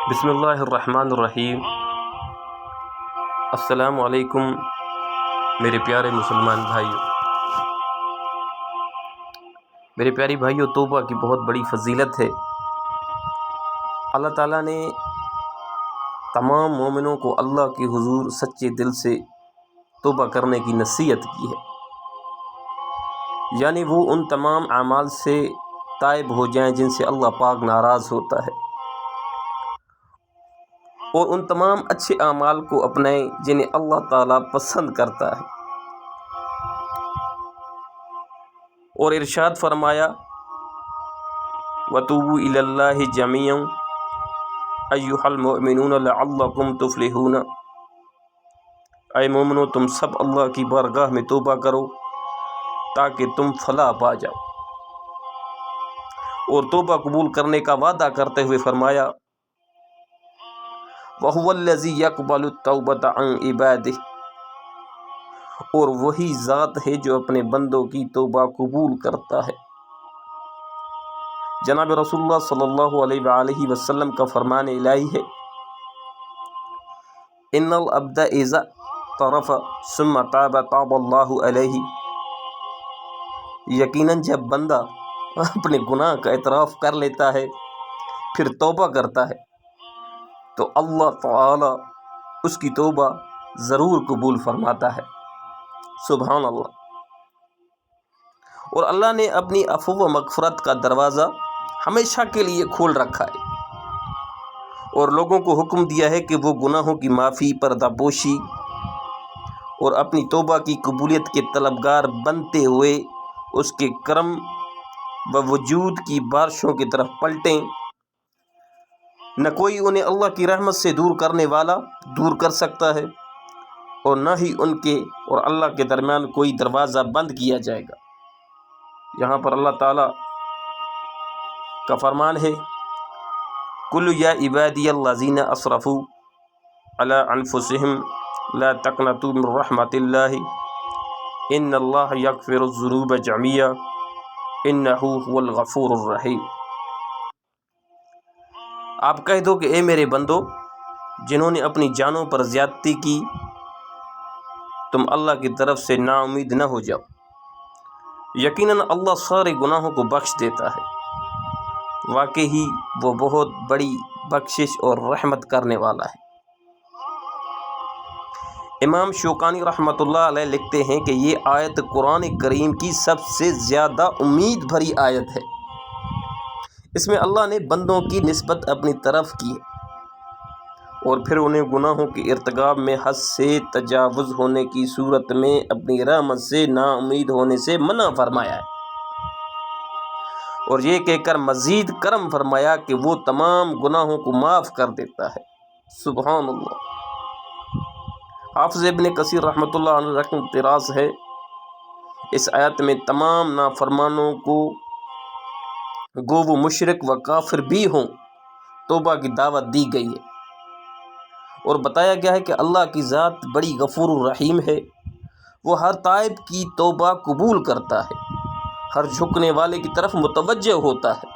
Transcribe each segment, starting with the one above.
بسم اللہ الرحمن الرحیم۔ السلام علیکم میرے پیارے مسلمان بھائیوں، میرے پیاری بھائیوں، توبہ کی بہت بڑی فضیلت ہے۔ اللہ تعالیٰ نے تمام مومنوں کو اللہ کے حضور سچے دل سے توبہ کرنے کی نصیحت کی ہے، یعنی وہ ان تمام اعمال سے تائب ہو جائیں جن سے اللہ پاک ناراض ہوتا ہے، اور ان تمام اچھے اعمال کو اپنائیں جنہیں اللہ تعالیٰ پسند کرتا ہے۔ اور ارشاد فرمایا وَتُوبُوا إِلَى اللَّهِ جَمِيعًا أَيُّهَا الْمُؤْمِنُونَ لَعَلَّكُمْ تُفْلِحُونَ۔ اے مومنو، تم سب اللہ کی بارگاہ میں توبہ کرو تاکہ تم فلاح پا جاؤ۔ اور توبہ قبول کرنے کا وعدہ کرتے ہوئے فرمایا وَهُوَ الَّذِي يَقْبَلُ التَّوْبَةَ عَنْ عِبَادِهِ، اور وہی ذات ہے جو اپنے بندوں کی توبہ قبول کرتا ہے۔ جناب رسول اللہ صلی اللہ علیہ وآلہ وسلم کا فرمان الہی ہے ان العبد اذا اعترف ثم تاب تاب اللہ علیہ، یقیناً جب بندہ اپنے گناہ کا اعتراف کر لیتا ہے پھر توبہ کرتا ہے تو اللہ تعالی اس کی توبہ ضرور قبول فرماتا ہے۔ سبحان اللہ۔ اور اللہ نے اپنی عفو و مغفرت کا دروازہ ہمیشہ کے لیے کھول رکھا ہے، اور لوگوں کو حکم دیا ہے کہ وہ گناہوں کی معافی، پردہ پوشی اور اپنی توبہ کی قبولیت کے طلبگار بنتے ہوئے اس کے کرم و وجود کی بارشوں کی طرف پلٹیں۔ نہ کوئی انہیں اللہ کی رحمت سے دور کرنے والا دور کر سکتا ہے، اور نہ ہی ان کے اور اللہ کے درمیان کوئی دروازہ بند کیا جائے گا۔ یہاں پر اللہ تعالیٰ کا فرمان ہے قُلْ يَا عِبَادِيَ الَّذِينَ أَسْرَفُوا عَلَىٰ أَنفُسِهِمْ لَا تَقْنَطُوا مِن رَحْمَةِ اللَّهِ إِنَّ اللَّهَ يَغْفِرُ الذُّنُوبَ جَمِيعًا إِنَّهُ هُوَ الْغَفُورُ الرَّحِيمُ۔ آپ کہہ دو کہ اے میرے بندو، جنہوں نے اپنی جانوں پر زیادتی کی، تم اللہ کی طرف سے نا امید نہ ہو جاؤ، یقیناً اللہ سارے گناہوں کو بخش دیتا ہے، واقعی وہ بہت بڑی بخشش اور رحمت کرنے والا ہے۔ امام شوکانی رحمۃ اللہ علیہ لکھتے ہیں کہ یہ آیت قرآن کریم کی سب سے زیادہ امید بھری آیت ہے۔ اس میں اللہ نے بندوں کی نسبت اپنی طرف کی ہے، اور پھر انہیں گناہوں کے ارتکاب میں حد سے تجاوز ہونے کی صورت میں اپنی رحمت سے نا امید ہونے سے منع فرمایا ہے، اور یہ کہہ کر مزید کرم فرمایا کہ وہ تمام گناہوں کو معاف کر دیتا ہے۔ سبحان اللہ۔ حافظ ابن کثیر رحمۃ اللہ علیہ کا اعتراض ہے اس آیت میں تمام نافرمانوں کو، گو وہ مشرک و کافر بھی ہوں، توبہ کی دعوت دی گئی ہے، اور بتایا گیا ہے کہ اللہ کی ذات بڑی غفور الرحیم ہے، وہ ہر تائب کی توبہ قبول کرتا ہے، ہر جھکنے والے کی طرف متوجہ ہوتا ہے،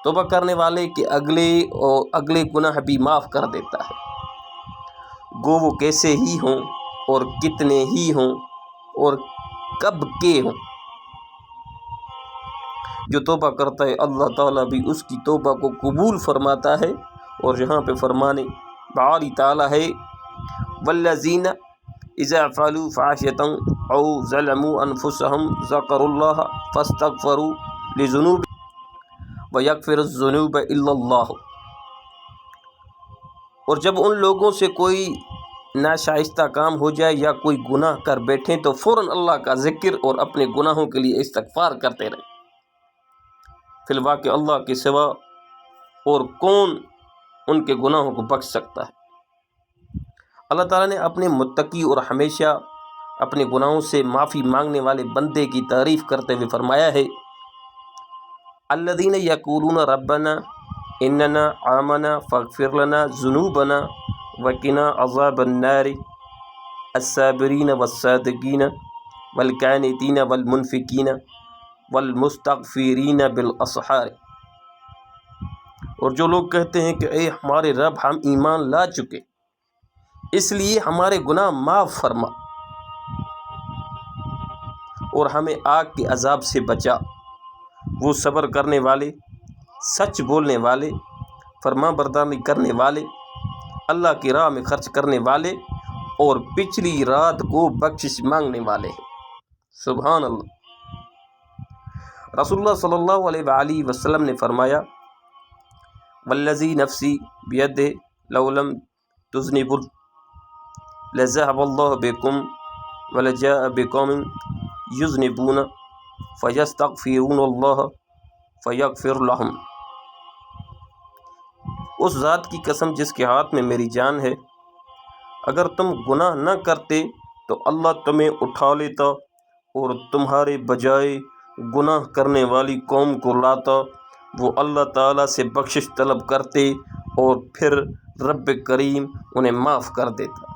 توبہ کرنے والے کے اگلے گناہ بھی معاف کر دیتا ہے، گو وہ کیسے ہی ہوں اور کتنے ہی ہوں اور کب کے ہوں۔ جو توبہ کرتا ہے اللہ تعالیٰ بھی اس کی توبہ کو قبول فرماتا ہے، اور یہاں پہ فرمانے باری تعالیٰ ہے والذین اذا فعلوا فاحشة او ظلموا انفسهم ذکروا اللہ فاستغفروا لذنوبهم ویغفر الذنوب الا اللہ۔ اور جب ان لوگوں سے کوئی ناشائستہ کام ہو جائے یا کوئی گناہ کر بیٹھیں تو فوراً اللہ کا ذکر اور اپنے گناہوں کے لیے استغفار کرتے رہیں۔ فی الواقع اللہ کے سوا اور کون ان کے گناہوں کو بخش سکتا ہے۔ اللہ تعالیٰ نے اپنے متقی اور ہمیشہ اپنے گناہوں سے معافی مانگنے والے بندے کی تعریف کرتے ہوئے فرمایا ہے الذین یقولون ربنا اننا آمنا فاغفر لنا ذنوبنا وقنا عذاب النار الصابرین والصادقین والقانتین والمنفقین والمستغفرین بالاسحار۔ اور جو لوگ کہتے ہیں کہ اے ہمارے رب ہم ایمان لا چکے اس لیے ہمارے گناہ معاف فرما اور ہمیں آگ کے عذاب سے بچا، وہ صبر کرنے والے، سچ بولنے والے، فرما برداری کرنے والے، اللہ کی راہ میں خرچ کرنے والے اور پچھلی رات کو بخشش مانگنے والے ہیں۔ سبحان اللہ۔ رسول اللہ صلی اللہ علیہ وآلہ وسلم نے فرمایا والذی نفسی بیدہ لو لم تذنبوا لذهب اللہ بکم ولجاء بقوم یذنبون فیستغفرون اللہ فیغفر لہم۔ اس ذات کی قسم جس کے ہاتھ میں میری جان ہے، اگر تم گناہ نہ کرتے تو اللہ تمہیں اٹھا لیتا اور تمہارے بجائے گناہ کرنے والی قوم کو لاتا، وہ اللہ تعالیٰ سے بخشش طلب کرتے اور پھر رب کریم انہیں معاف کر دیتا۔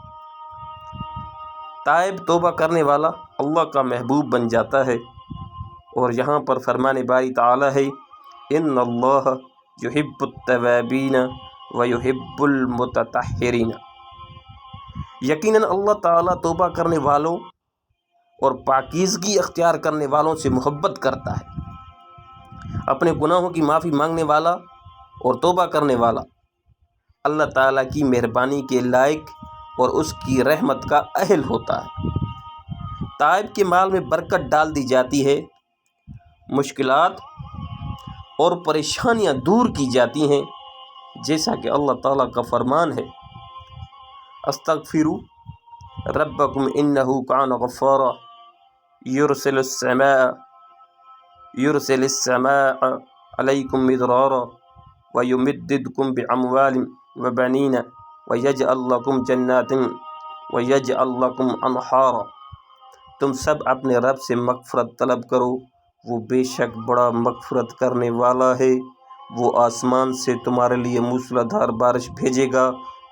تائب توبہ کرنے والا اللہ کا محبوب بن جاتا ہے، اور یہاں پر فرمان باری تعالیٰ ہے ان اللہ یحب التوابین ویحب المتطہرین۔ یقیناً اللہ تعالیٰ توبہ کرنے والوں اور پاکیزگی اختیار کرنے والوں سے محبت کرتا ہے۔ اپنے گناہوں کی معافی مانگنے والا اور توبہ کرنے والا اللہ تعالیٰ کی مہربانی کے لائق اور اس کی رحمت کا اہل ہوتا ہے۔ تائب کے مال میں برکت ڈال دی جاتی ہے، مشکلات اور پریشانیاں دور کی جاتی ہیں، جیسا کہ اللہ تعالیٰ کا فرمان ہے استغفروا ربکم انہ کان غفارا یرسل السماء علیکم مدرارا ویمددکم باموال وبنین ویجعل لکم جنات ویجعل لکم انہارا۔ تم سب اپنے رب سے مغفرت طلب کرو، وہ بے شک بڑا مغفرت کرنے والا ہے، وہ آسمان سے تمہارے لیے موسلادھار بارش بھیجے گا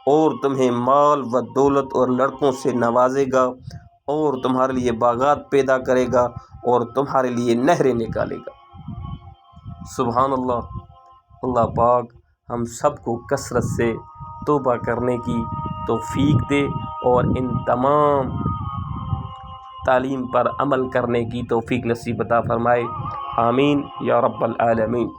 اور تمہیں مال و دولت اور لڑکوں سے نوازے گا اور تمہارے لیے باغات پیدا کرے گا اور تمہارے لیے نہریں نکالے گا۔ سبحان اللہ۔ اللہ پاک ہم سب کو کثرت سے توبہ کرنے کی توفیق دے اور ان تمام تعلیم پر عمل کرنے کی توفیق نصیب عطا فرمائے۔ آمین یا رب العالمین۔